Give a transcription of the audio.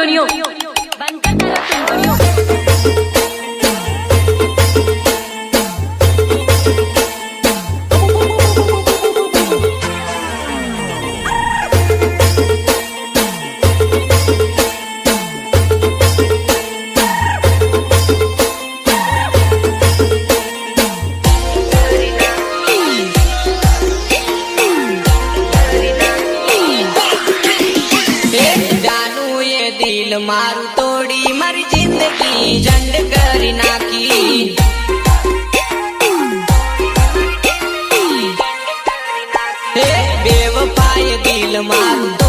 टुनटुनियों बनकर करो टुनटुनियों। दिल मारू तोड़ी मारी जिंदगी झंड करी नाखी। बेवफाए दिल मारू